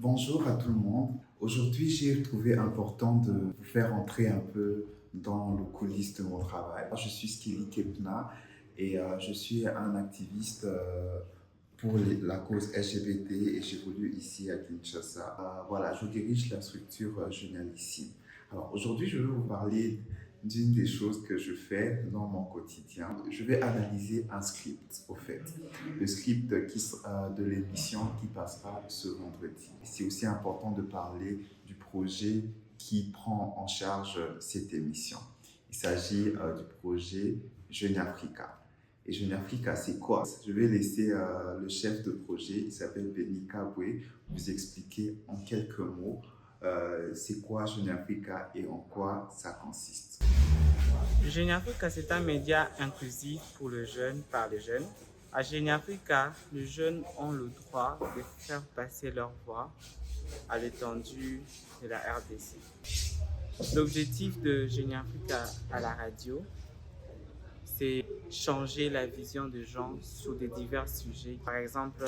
Bonjour à tout le monde. Aujourd'hui, j'ai trouvé important de vous faire entrer un peu dans le coulisses de mon travail. Je suis Skili Kepna et je suis un activiste pour la cause LGBT et j'évolue ici à Kinshasa. Voilà, je dirige la structure Genialissime. Alors aujourd'hui, je vais vous parler d'une des choses que je fais dans mon quotidien. Je vais analyser un script, au fait. Le script de l'émission qui passera ce vendredi. C'est aussi important de parler du projet qui prend en charge cette émission. Il s'agit du projet Jeune Africa. Et Jeune Africa, c'est quoi? Je vais laisser le chef de projet, il s'appelle Benny Kabwe, vous expliquer en quelques mots c'est quoi Jeune Africa et en quoi ça consiste. Jeune Africa, c'est un média inclusif pour le jeune par les jeunes. À Jeune Africa, les jeunes ont le droit de faire passer leur voix à l'étendue de la RDC. L'objectif de Jeune Africa à la radio, c'est changer la vision des gens sur des divers sujets. Par exemple,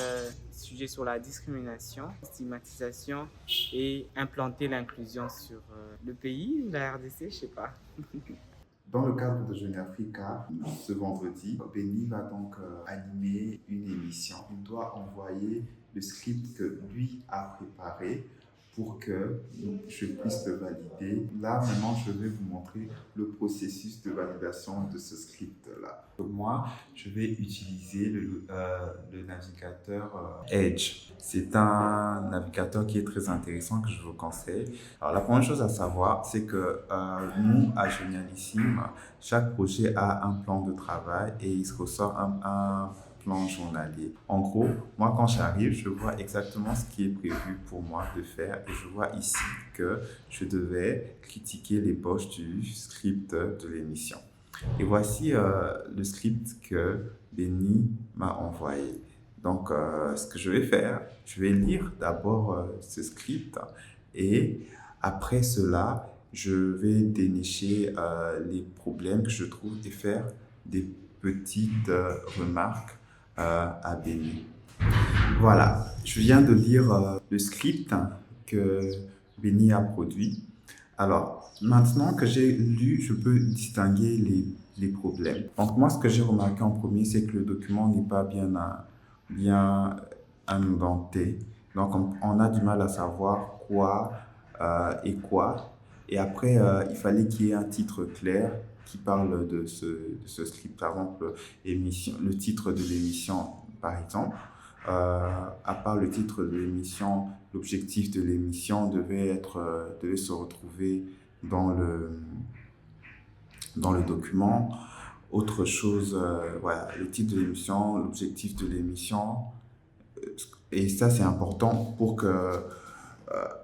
sujets sur la discrimination, stigmatisation et implanter l'inclusion sur le pays, la RDC, je sais pas. Dans le cadre de Jeune Africa, ce vendredi, Benny va donc animer une émission. Il doit envoyer le script que lui a préparé pour que je puisse le valider. Là, maintenant, je vais vous montrer le processus de validation de ce script-là. Moi, je vais utiliser le navigateur Edge. C'est un navigateur qui est très intéressant que je vous conseille. Alors, la première chose à savoir, c'est que nous, à Genialissime, chaque projet a un plan de travail et il se ressort un plan journalier. En gros, moi, quand j'arrive, je vois exactement ce qui est prévu pour moi de faire et je vois ici que je devais critiquer les poches du script de l'émission. Et voici le script que Benny m'a envoyé. Donc, ce que je vais faire, je vais lire d'abord ce script et après cela, je vais dénicher les problèmes que je trouve et faire des petites remarques à Benny. Voilà, je viens de lire le script que Benny a produit. Alors, maintenant que j'ai lu, je peux distinguer les problèmes. Donc, moi, ce que j'ai remarqué en premier, c'est que le document n'est pas bien indenté. Donc, on a du mal à savoir quoi et quoi. Et après, il fallait qu'il y ait un titre clair qui parle de ce script. Par exemple, le titre de l'émission, par exemple. À part le titre de l'émission, l'objectif de l'émission devait se retrouver dans le document. Autre chose, voilà, le titre de l'émission, l'objectif de l'émission. Et ça, c'est important pour que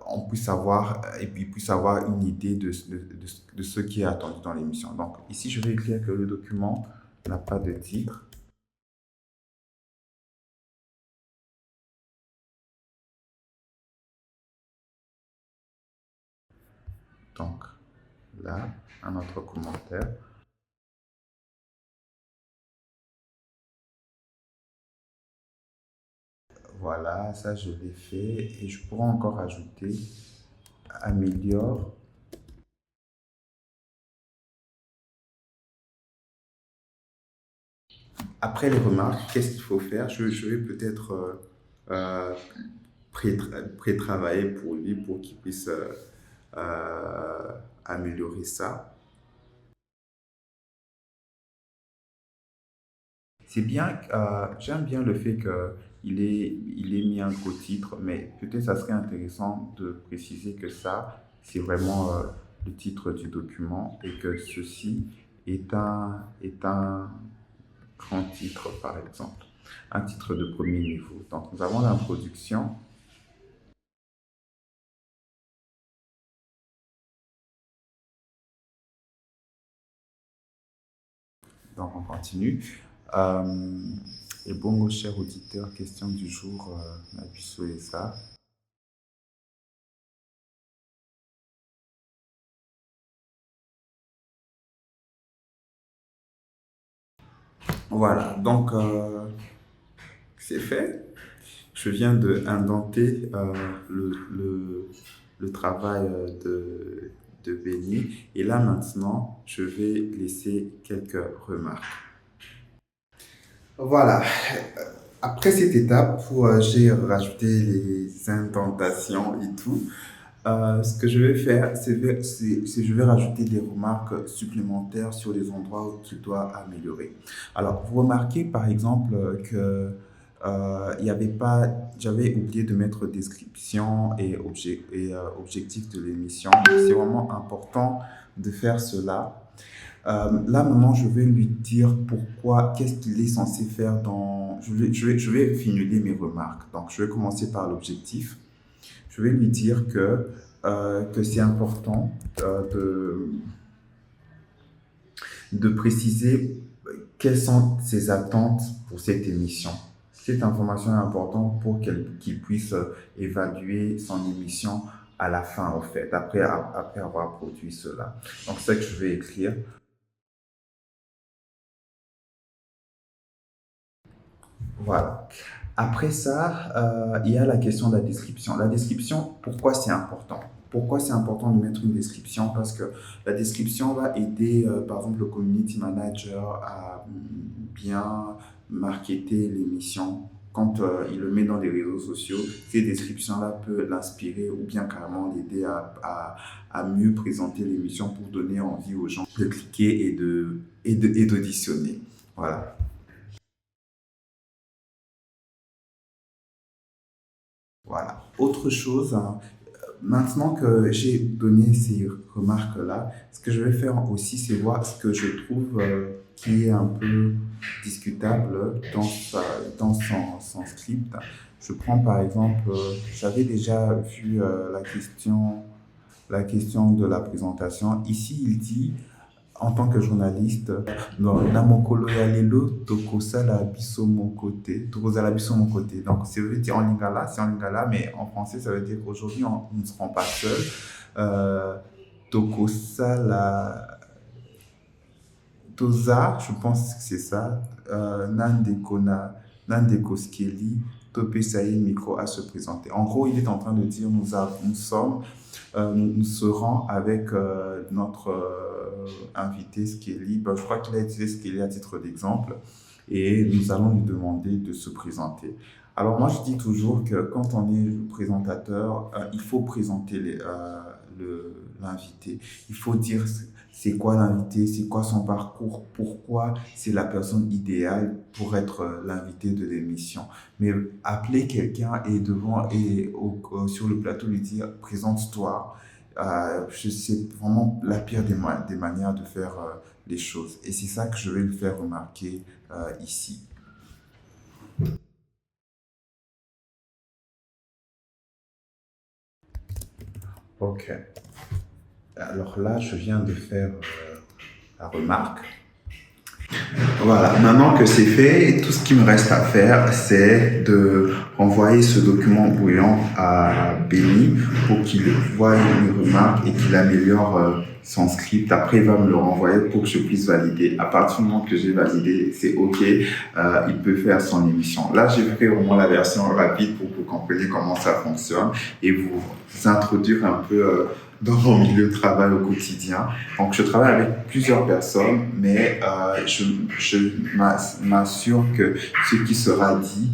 on puisse avoir et puis puisse avoir une idée de ce qui est attendu dans l'émission. Donc ici, je vais écrire que le document n'a pas de titre. Donc là, un autre commentaire. Voilà, ça je l'ai fait et je pourrais encore ajouter améliore. Après les remarques, qu'est-ce qu'il faut faire? Je vais peut-être euh, pré-travailler pour lui pour qu'il puisse améliorer ça. C'est bien, j'aime bien le fait qu'il ait mis un gros titre, mais peut-être ça serait intéressant de préciser que ça, c'est vraiment le titre du document et que ceci est un grand titre, par exemple, un titre de premier niveau. Donc, nous avons l'introduction. Donc, on continue. Et bon, cher auditeur, question du jour, Nabiso et ça. Voilà, donc c'est fait. je viens de indenter le travail de Benny. Et là maintenant, je vais laisser quelques remarques. Voilà. Après cette étape où j'ai rajouté les indentations et tout, ce que je vais faire, je vais rajouter des remarques supplémentaires sur les endroits où tu dois améliorer. Alors, vous remarquez par exemple que il y avait pas, j'avais oublié de mettre description et objectif de l'émission. C'est vraiment important de faire cela. Là, maintenant, je vais lui dire pourquoi, qu'est-ce qu'il est censé faire dans... Je vais finuler mes remarques. Donc, je vais commencer par l'objectif. Je vais lui dire que c'est important de préciser quelles sont ses attentes pour cette émission. Cette information est importante pour qu'il puisse évaluer son émission à la fin, en fait, après avoir produit cela. Donc, c'est ça que je vais écrire. Voilà. Après ça, il y a la question de la description. La description, pourquoi c'est important? Pourquoi c'est important de mettre une description? Parce que la description va aider, par exemple, le community manager à bien marketer l'émission. Quand il le met dans les réseaux sociaux, ces descriptions-là peuvent l'inspirer ou bien carrément l'aider à mieux présenter l'émission pour donner envie aux gens de cliquer et d'auditionner. Voilà. Voilà. Autre chose, hein, maintenant que j'ai donné ces remarques-là, ce que je vais faire aussi, c'est voir ce que je trouve qui est un peu discutable dans son script. Je prends par exemple, j'avais déjà vu la question de la présentation. Ici, il dit, en tant que journaliste, non, na mokolo ya lelo tokosala biso mokote, tokozala biso mokote. Donc, ça veut dire en lingala, c'est en lingala, mais en français, ça veut dire qu'aujourd'hui, nous ne serons pas seuls. Tokosala, toza, je pense que c'est ça. Nandeko skeli, topesaye micro à se présenter. En gros, il est en train de dire, nous serons avec notre invité Skelly. Ben, je crois qu'il a utilisé Skelly à titre d'exemple et nous allons lui demander de se présenter. Alors moi, je dis toujours que quand on est présentateur, il faut présenter l'invité. Il faut dire c'est quoi l'invité, c'est quoi son parcours, pourquoi c'est la personne idéale pour être l'invité de l'émission. Mais appeler quelqu'un et sur le plateau lui dire présente-toi, c'est vraiment la pire des manières de faire les choses. Et c'est ça que je vais lui faire remarquer ici. Ok. Alors là, je viens de faire la remarque. Voilà, maintenant que c'est fait, tout ce qui me reste à faire, c'est de renvoyer ce document brouillon à Benny pour qu'il voie mes remarques et qu'il améliore son script. Après, il va me le renvoyer pour que je puisse valider. À partir du moment que j'ai validé, c'est OK, il peut faire son émission. Là, j'ai fait vraiment la version rapide pour que vous compreniez comment ça fonctionne et vous introduire un peu dans mon milieu de travail au quotidien. Donc, je travaille avec plusieurs personnes, mais je m'assure que ce qui sera dit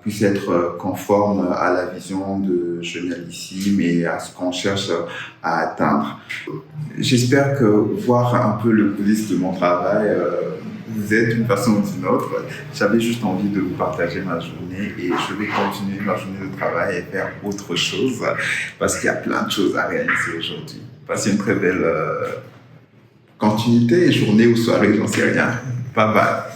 puisse être conforme à la vision de Genialissime et à ce qu'on cherche à atteindre. J'espère que voir un peu le coulisses de mon travail vous aide d'une façon ou d'une autre. J'avais juste envie de vous partager ma journée et je vais continuer ma journée de travail et faire autre chose parce qu'il y a plein de choses à réaliser aujourd'hui. Passez une très belle continuité, journée ou soirée, j'en sais rien. Bye bye.